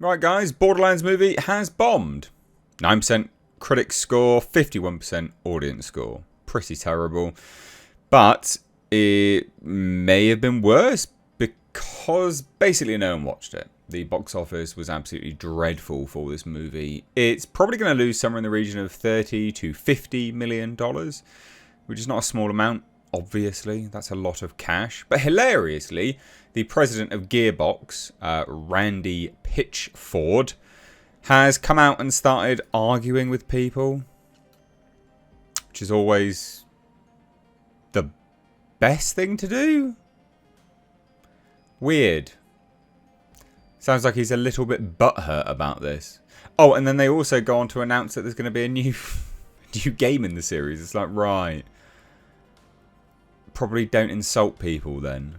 Right, guys, Borderlands movie has bombed. 9% critic score, 51% audience score. Pretty terrible. But it may have been worse because basically no one watched it. The box office was absolutely dreadful for this movie. It's probably going to lose somewhere in the region of $30 to $50 million, which is not a small amount, obviously. That's a lot of cash. But hilariously, the president of Gearbox, Randy Pitchford, has come out and started arguing with people, which is always the best thing to do. Weird. Sounds like he's a little bit butthurt about this. Oh, and then they also go on to announce that there's going to be a new game in the series. It's like, right. Probably don't insult people then.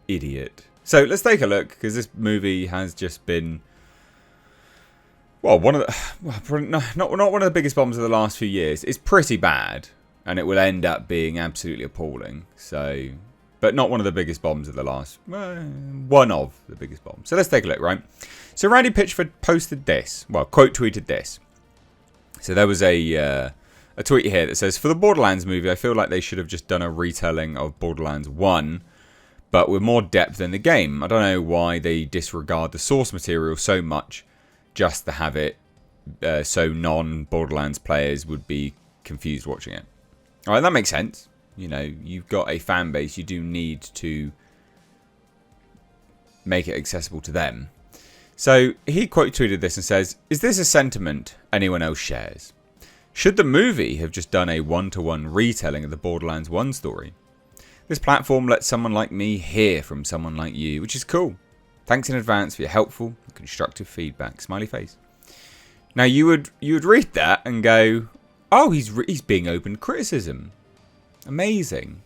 Idiot. So let's take a look, because this movie has just been, well, not one of the biggest bombs of the last few years. It's pretty bad, and it will end up being absolutely appalling. So, but not one of the biggest bombs of the last, one of the biggest bombs. So let's take a look, right? So Randy Pitchford posted this, well, quote tweeted this. So there was a tweet here that says, for the Borderlands movie, I feel like they should have just done a retelling of Borderlands 1, but with more depth in the game. I don't know why they disregard the source material so much just to have it so non-Borderlands players would be confused watching it. Alright, that makes sense. You know, you've got a fan base, you do need to make it accessible to them. So he quote tweeted this and says, is this a sentiment anyone else shares? Should the movie have just done a one-to-one retelling of the Borderlands 1 story? This platform lets someone like me hear from someone like you, which is cool. Thanks in advance for your helpful and constructive feedback. Smiley face. Now you would read that and go, oh, he's being open to criticism. Amazing.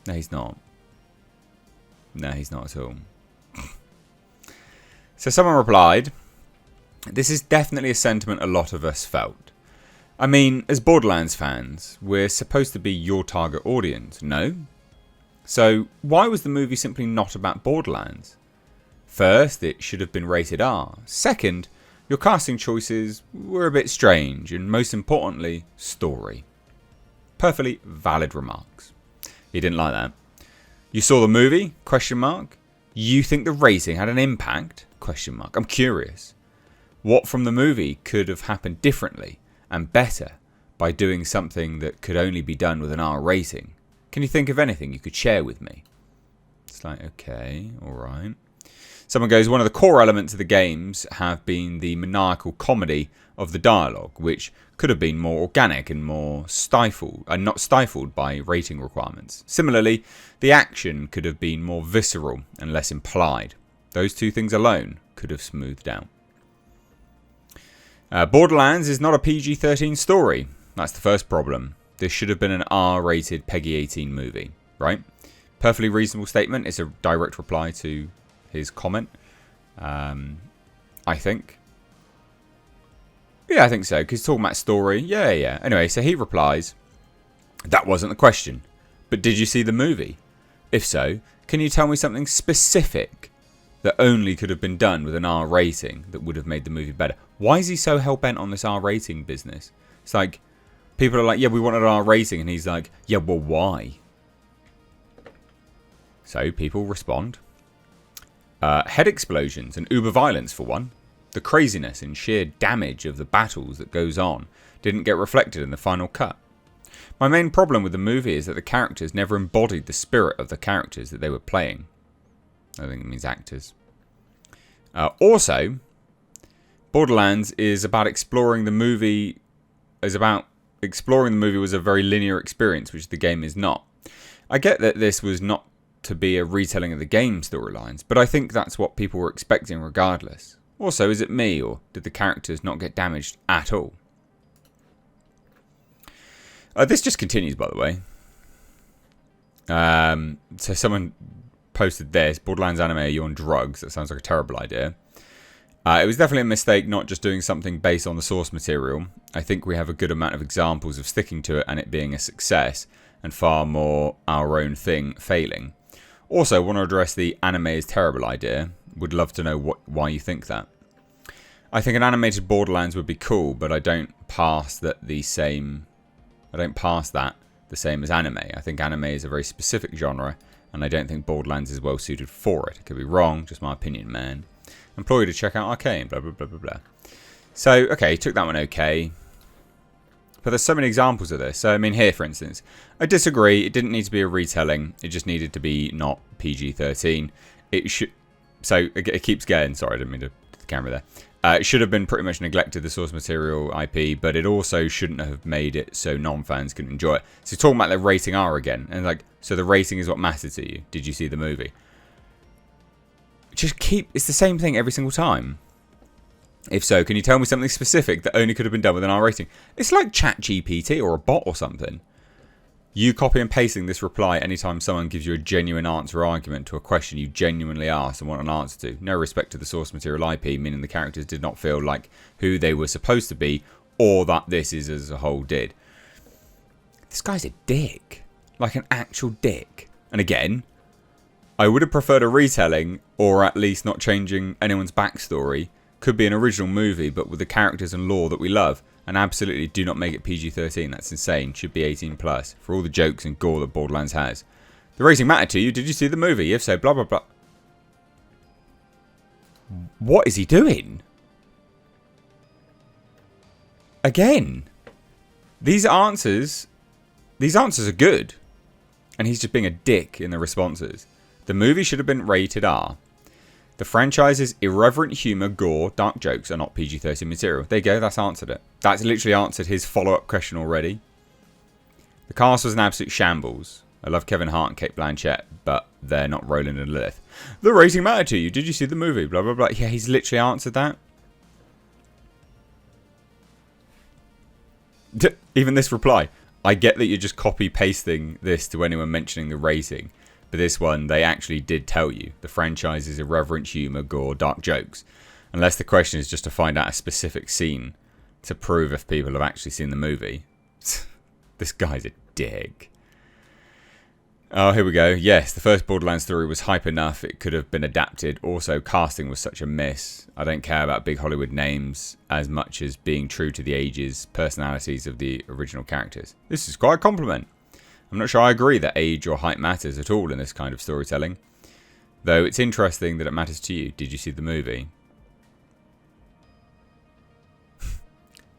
No, he's not. No, he's not at all. So someone replied, this is definitely a sentiment a lot of us felt. I mean, as Borderlands fans, we're supposed to be your target audience, no? So why was the movie simply not about Borderlands? First, it should have been rated R. Second, your casting choices were a bit strange. And most importantly, story. Perfectly valid remarks. He didn't like that. You saw the movie? Question mark. You think the rating had an impact? Question mark. I'm curious. What from the movie could have happened differently and better by doing something that could only be done with an R rating? Can you think of anything you could share with me? It's like, okay, alright. Someone goes, one of the core elements of the games have been the maniacal comedy of the dialogue, which could have been more organic and more stifled, and not stifled by rating requirements. Similarly, the action could have been more visceral and less implied. Those two things alone could have smoothed out. Borderlands is not a PG-13 story. That's the first problem. This should have been an R-rated PEGI-18 movie, right? Perfectly reasonable statement. It's a direct reply to his comment, I think. Yeah, I think so, because he's talking about story. Yeah. Anyway, so he replies, that wasn't the question, but did you see the movie? If so, can you tell me something specific that only could have been done with an R rating that would have made the movie better? Why is he so hell-bent on this R rating business? It's like, people are like, yeah, we wanted an R rating, and he's like, yeah, well, why? So people respond. Head explosions and uber violence for one. The craziness and sheer damage of the battles that goes on didn't get reflected in the final cut. My main problem with the movie is that the characters never embodied the spirit of the characters that they were playing. I think it means actors. Also, Borderlands is about exploring the movie. Exploring the movie was a very linear experience, which the game is not. I get that this was not to be a retelling of the game storylines, but I think that's what people were expecting regardless. Also, is it me, or did the characters not get damaged at all? This just continues, by the way. So someone posted this. Borderlands anime, are you on drugs? That sounds like a terrible idea. It was definitely a mistake not just doing something based on the source material. I think we have a good amount of examples of sticking to it and it being a success, and far more our own thing failing. Also, want to address the anime is terrible idea. Would love to know why you think that. I think an animated Borderlands would be cool, but I don't pass that the same. I don't pass that the same as anime. I think anime is a very specific genre, and I don't think Borderlands is well suited for it. I could be wrong, just my opinion, man. Implore you to check out Arcane, blah blah blah blah blah. So okay, took that one okay. But there's so many examples of this. So, I mean, here, for instance, I disagree. It didn't need to be a retelling. It just needed to be not PG-13. It should... So, it keeps going. Sorry, I didn't mean to put the camera there. It should have been pretty much neglected, the source material IP, but it also shouldn't have made it so non-fans can enjoy it. So, talking about the rating R again. And, like, so the rating is what matters to you. Did you see the movie? Just keep... It's the same thing every single time. If so, can you tell me something specific that only could have been done with an R rating? It's like ChatGPT or a bot or something. You copy and pasting this reply anytime someone gives you a genuine answer or argument to a question you genuinely asked and want an answer to. No respect to the source material IP, meaning the characters did not feel like who they were supposed to be, or that this is as a whole did. This guy's a dick. Like an actual dick. And again, I would have preferred a retelling, or at least not changing anyone's backstory. Could be an original movie, but with the characters and lore that we love. And absolutely do not make it PG-13. That's insane. Should be 18+. For all the jokes and gore that Borderlands has. The rating mattered to you. Did you see the movie? If so, blah, blah, blah. What is he doing? Again. These answers are good. And he's just being a dick in the responses. The movie should have been rated R. The franchise's irreverent humour, gore, dark jokes are not PG-13 material. There you go, that's answered it. That's literally answered his follow-up question already. The cast was an absolute shambles. I love Kevin Hart and Cate Blanchett, but they're not Roland and Lilith. The rating mattered to you. Did you see the movie? Blah, blah, blah. Yeah, he's literally answered that. Even this reply. I get that you're just copy-pasting this to anyone mentioning the rating. But this one, they actually did tell you. The franchise's irreverent humour, gore, dark jokes. Unless the question is just to find out a specific scene to prove if people have actually seen the movie. This guy's a dick. Oh, here we go. Yes, the first Borderlands 3 was hype enough. It could have been adapted. Also, casting was such a miss. I don't care about big Hollywood names as much as being true to the ages, personalities of the original characters. This is quite a compliment. I'm not sure I agree that age or height matters at all in this kind of storytelling. Though it's interesting that it matters to you. Did you see the movie?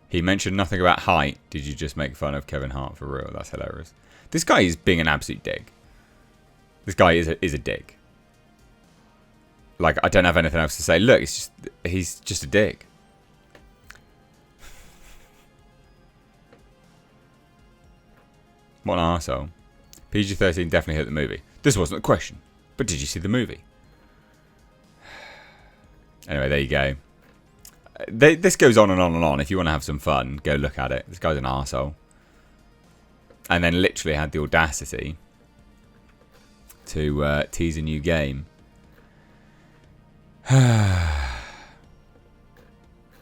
He mentioned nothing about height. Did you just make fun of Kevin Hart for real? That's hilarious. This guy is being an absolute dick. This guy is a dick. Like, I don't have anything else to say. Look, he's just a dick. What an arsehole. PG-13 definitely hit the movie. This wasn't the question. But did you see the movie? Anyway, there you go. This goes on and on and on. If you want to have some fun, go look at it. This guy's an arsehole. And then literally had the audacity to tease a new game.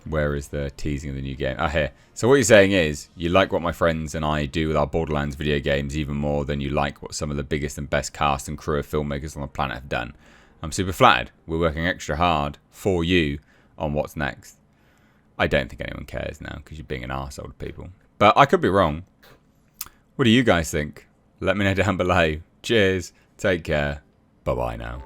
Where is the teasing of the new game? Ah, here. So what you're saying is, you like what my friends and I do with our Borderlands video games even more than you like what some of the biggest and best cast and crew of filmmakers on the planet have done. I'm super flattered. We're working extra hard for you on what's next. I don't think anyone cares now because you're being an arsehole to people. But I could be wrong. What do you guys think? Let me know down below. Cheers. Take care. Bye-bye now.